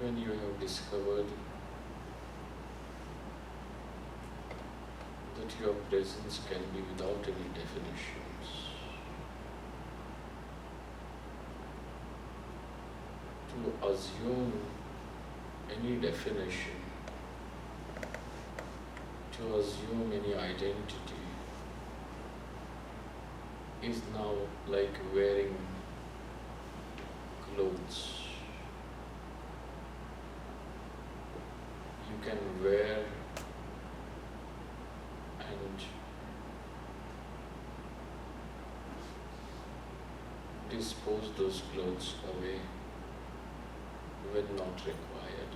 when you have discovered that your presence can be without any definitions, to assume any definition, to assume any identity is now like wearing clothes. You can wear and dispose those clothes away when not required.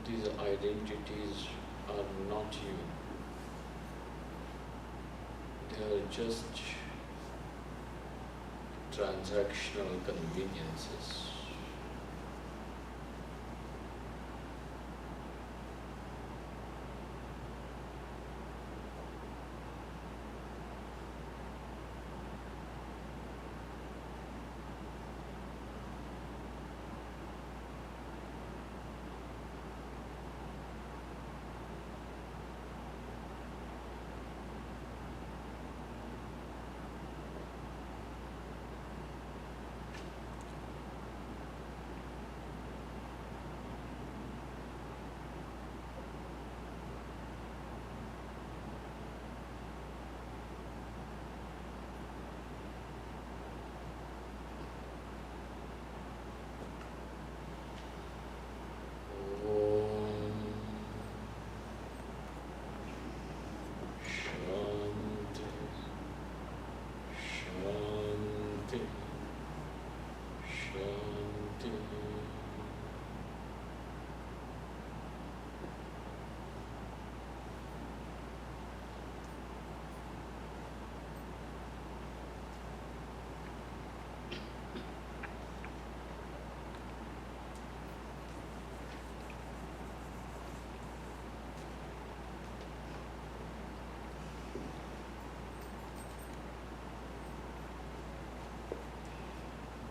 These identities are not you. They are just transactional conveniences.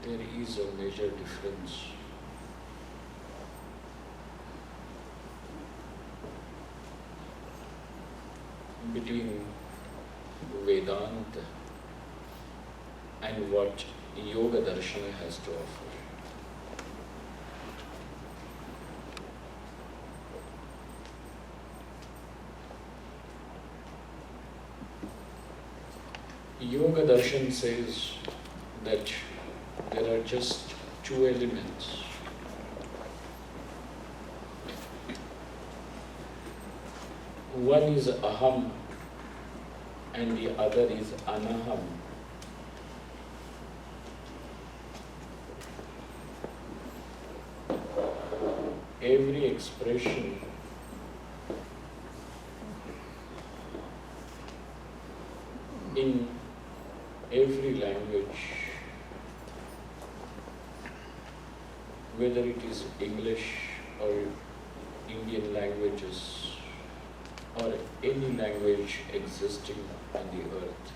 There is a major difference between Vedanta and what Yoga Darshana has to offer. Yoga Darshan says that there are just two elements. One is aham and the other is anaham. Every expression in every language, whether it is English or Indian languages or any language existing on the earth,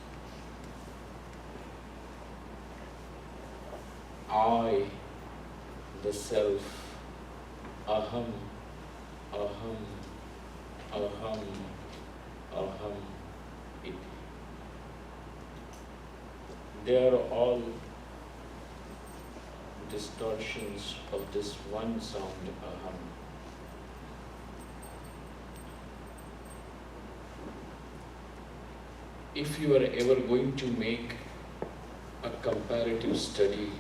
I, the self, aham, aham, aham, aham, iti. They are all distortions of this one sound, aham. If you are ever going to make a comparative study,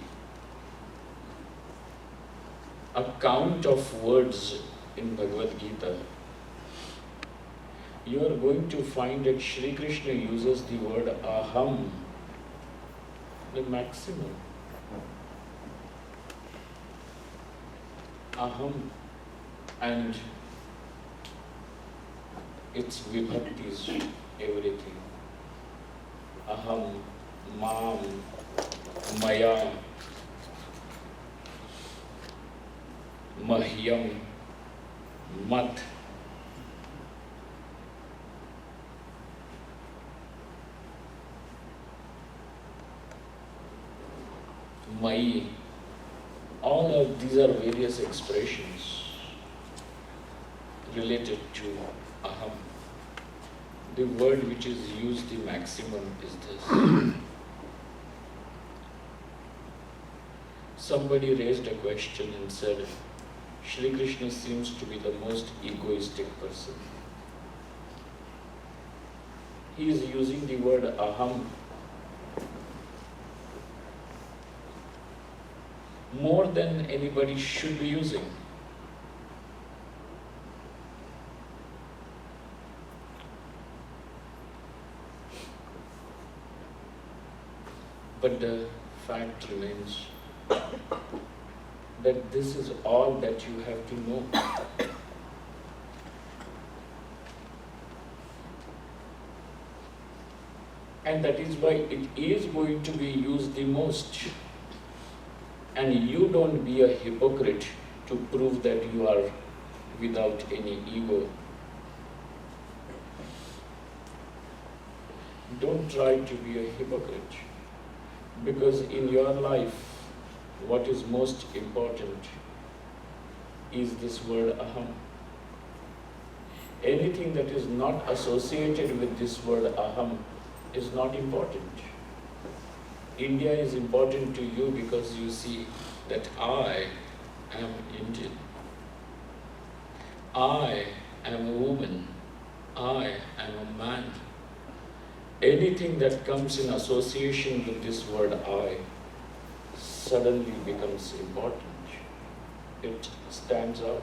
a count of words in Bhagavad Gita, you are going to find that Shri Krishna uses the word aham, the maximum. Aham and its vibhaktis, everything. Aham, mam, maya, mahyam, mat. Mai, all of these are various expressions related to aham. The word which is used the maximum is this. Somebody raised a question and said, Shri Krishna seems to be the most egoistic person. He is using the word aham more than anybody should be using. But the fact remains that this is all that you have to know. And that is why it is going to be used the most. And you don't be a hypocrite to prove that you are without any ego. Don't try to be a hypocrite. Because in your life, what is most important is this word aham. Anything that is not associated with this word aham is not important. India is important to you because you see that I am Indian. I am a woman. I am a man. Anything that comes in association with this word I suddenly becomes important. It stands out.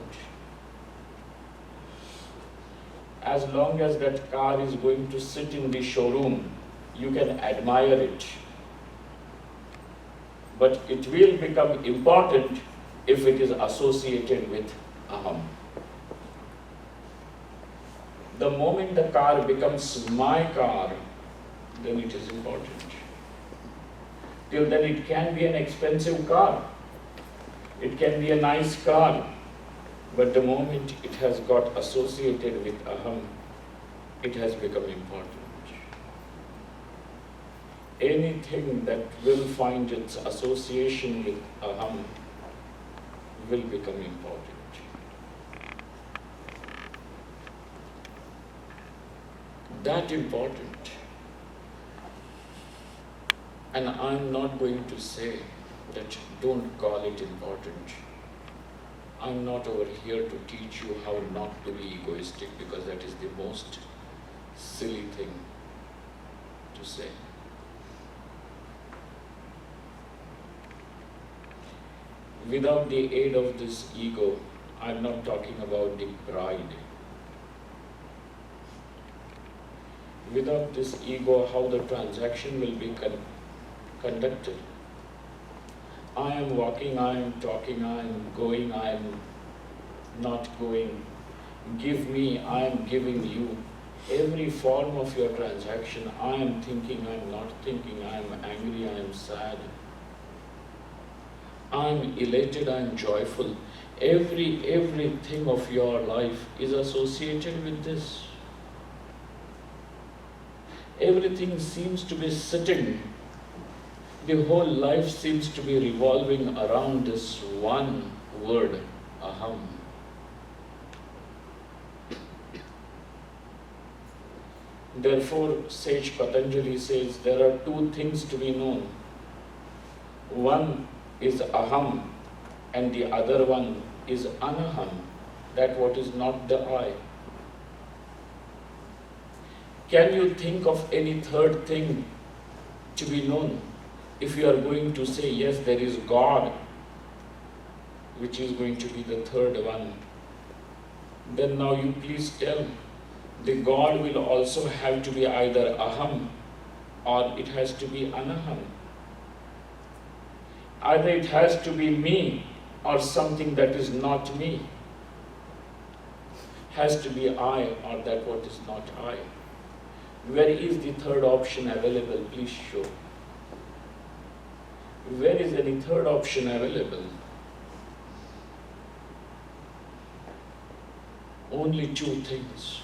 As long as that car is going to sit in the showroom, you can admire it. But it will become important if it is associated with aham. The moment the car becomes my car, then it is important. Till then it can be an expensive car. It can be a nice car. But the moment it has got associated with aham, it has become important. Anything that will find its association with aham will become important. That important. And I'm not going to say that don't call it important. I'm not over here to teach you how not to be egoistic, because that is the most silly thing to say. Without the aid of this ego, I'm not talking about the pride. Without this ego, how the transaction will be conducted. I am walking, I am talking, I am going, I am not going. Give me, I am giving you. Every form of your transaction, I am thinking, I am not thinking, I am angry, I am sad. I am elated, I am joyful. Everything of your life is associated with this. Everything seems to be sitting. The whole life seems to be revolving around this one word, aham. Therefore, sage Patanjali says there are two things to be known. One is aham and the other one is anaham, that what is not the I. Can you think of any third thing to be known? If you are going to say, yes, there is God, which is going to be the third one, then now you please tell, the God will also have to be either aham or it has to be anaham. Either it has to be me or something that is not me. Has to be I or that what is not I. Where is the third option available? Please show. Where is any third option available? Only two things.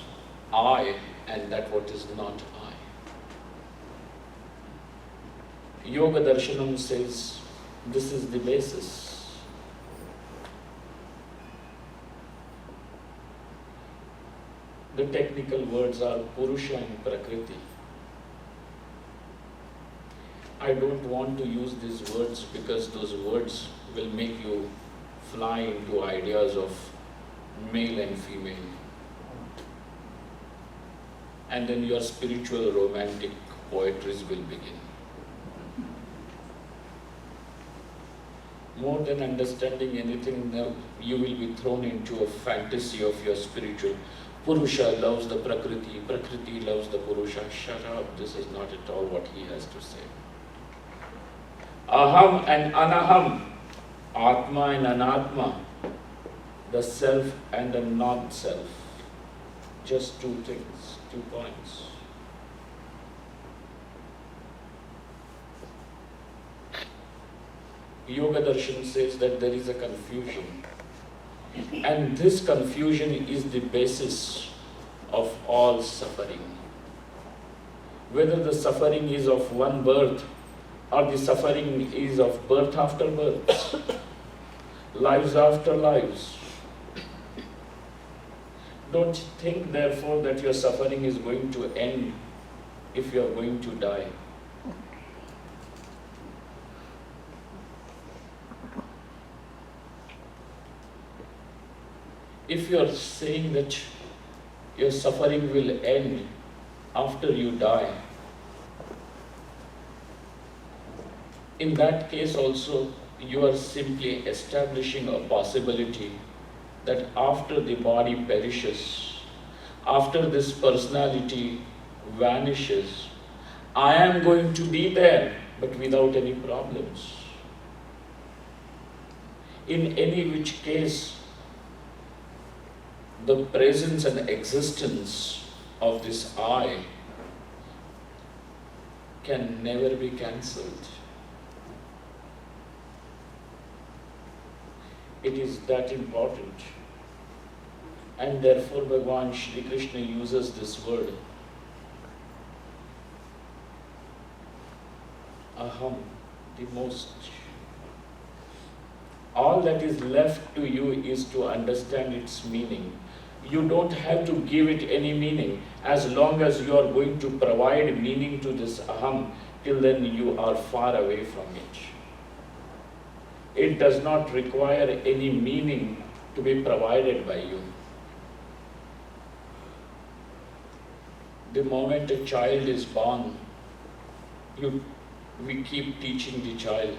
I and that what is not I. Yoga Darshanam says This is the basis. The technical words are Purusha and Prakriti. I don't want to use these words because those words will make you fly into ideas of male and female. And then your spiritual romantic poetries will begin. More than understanding anything, you will be thrown into a fantasy of your spiritual. Purusha loves the Prakriti, Prakriti loves the Purusha. Shut up, this is not at all what he has to say. Aham and Anaham, Atma and Anatma, the self and the non-self. Just two things, 2 points. Yoga Darshan says that there is a confusion. And this confusion is the basis of all suffering. Whether the suffering is of one birth or the suffering is of birth after birth, lives after lives. Don't think therefore that your suffering is going to end if you are going to die. If you are saying that your suffering will end after you die, in that case also you are simply establishing a possibility that after the body perishes, after this personality vanishes, I am going to be there, but without any problems. In any which case, the presence and existence of this I can never be cancelled. It is that important. And therefore Bhagavan Shri Krishna uses this word, Aham, the most. All that is left to you is to understand its meaning. You don't have to give it any meaning. As long as you are going to provide meaning to this Aham, till then you are far away from it. It does not require any meaning to be provided by you. The moment a child is born, we keep teaching the child.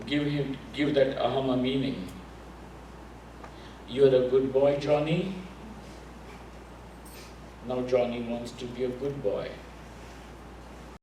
Give that Aham a meaning. You are a good boy, Johnny. Now Johnny wants to be a good boy.